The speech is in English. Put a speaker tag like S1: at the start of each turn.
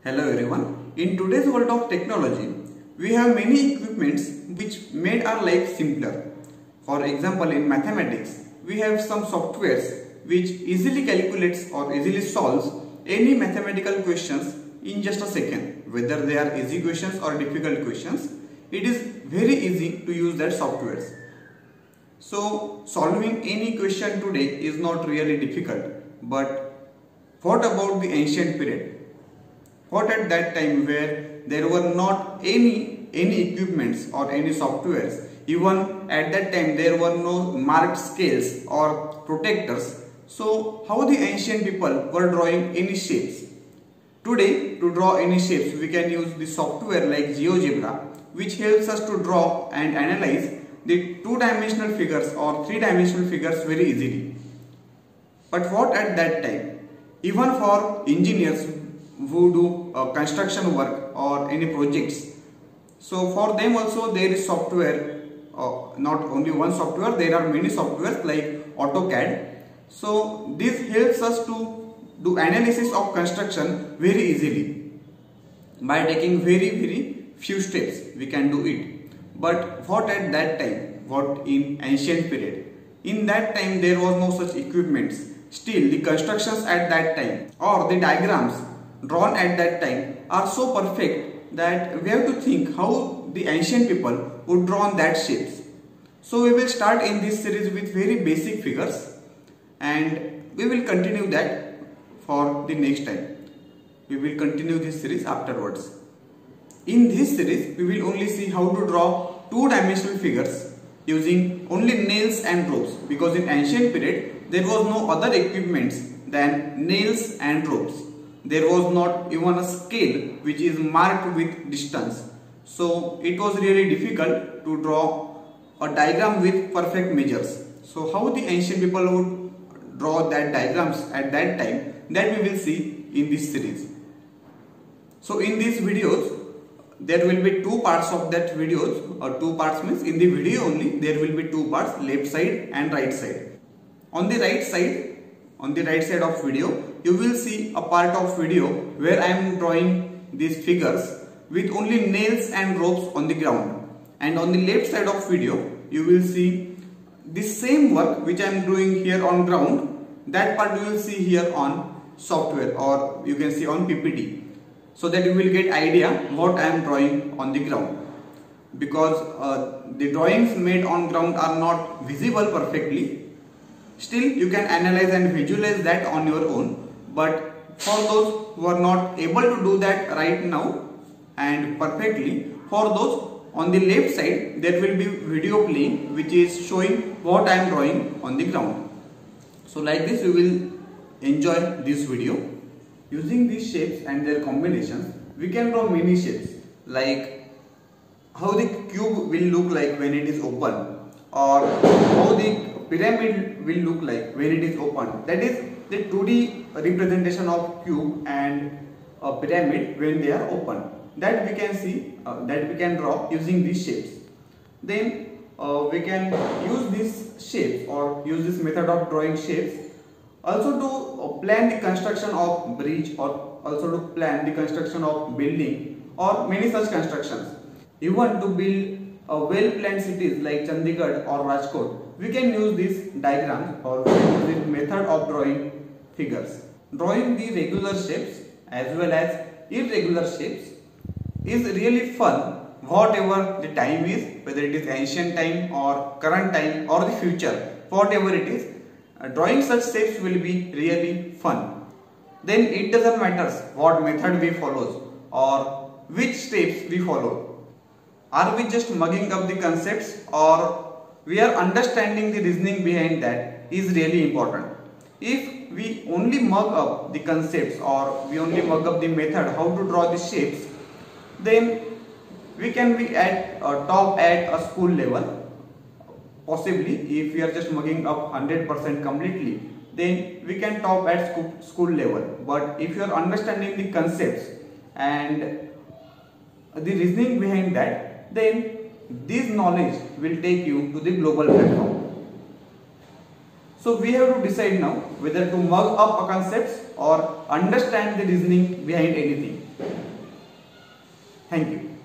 S1: Hello everyone. In today's world of technology, we have many equipments which made our life simpler. For example, in mathematics, we have some softwares which easily calculates or easily solves any mathematical questions in just a second. Whether they are easy questions or difficult questions, it is very easy to use that softwares. So, solving any question today is not really difficult. But what about the ancient period? What at that time where there were not any equipments or any softwares? Even at that time there were no marked scales or protectors. So how the ancient people were drawing any shapes? Today, to draw any shapes, we can use the software like GeoGebra, which helps us to draw and analyze the two-dimensional figures or three-dimensional figures very easily. But what at that time? Even for engineers who do construction work or any projects, so for them also there is software, not only one software, there are many softwares like AutoCAD. So this helps us to do analysis of construction very easily. By taking very few steps we can do it. But what at that time, what in ancient period? In that time there was no such equipments. Still the constructions at that time or the diagrams drawn at that time are so perfect that we have to think how the ancient people would draw that shapes. So we will start in this series with very basic figures and we will continue that for the next time. We will continue this series afterwards. In this series we will only see how to draw two-dimensional figures using only nails and ropes, because in ancient period there was no other equipments than nails and ropes. There was not even a scale which is marked with distance. So it was really difficult to draw a diagram with perfect measures. So how the ancient people would draw that diagrams at that time, that we will see in this series. So in these videos there will be two parts of that videos, or two parts means in the video only there will be two parts, left side and right side. On the right side of video, you will see a part of video where I am drawing these figures with only nails and ropes on the ground. And on the left side of video, you will see the same work which I am doing here on ground. That part you will see here on software, or you can see on PPT. So that you will get idea what I am drawing on the ground. Because the drawings made on ground are not visible perfectly. Still you can analyze and visualize that on your own, but for those who are not able to do that right now and perfectly, for those on the left side there will be video playing which is showing what I am drawing on the ground. So like this you will enjoy this video. Using these shapes and their combinations, we can draw many shapes, like how the cube will look like when it is open, or how the pyramid will look like when it is open. That is the 2D representation of cube and a pyramid when they are open. That we can see, that we can draw using these shapes. Then we can use these shapes or use this method of drawing shapes also to plan the construction of bridge, or also to plan the construction of building or many such constructions. Even to build well-planned cities like Chandigarh or Rajkot, we can use this diagram or this method of drawing figures. Drawing the regular shapes as well as irregular shapes is really fun, whatever the time is, whether it is ancient time or current time or the future, whatever it is, drawing such shapes will be really fun. Then it doesn't matter what method we follow or which steps we follow. Are we just mugging up the concepts, or we are understanding the reasoning behind that is really important. If we only mug up the concepts or we only mug up the method how to draw the shapes, then we can be at top at a school level. Possibly if we are just mugging up 100% completely, then we can top at school level. But if you are understanding the concepts and the reasoning behind that, then this knowledge will take you to the global platform. So we have to decide now whether to mug up a concepts or understand the reasoning behind anything. Thank you.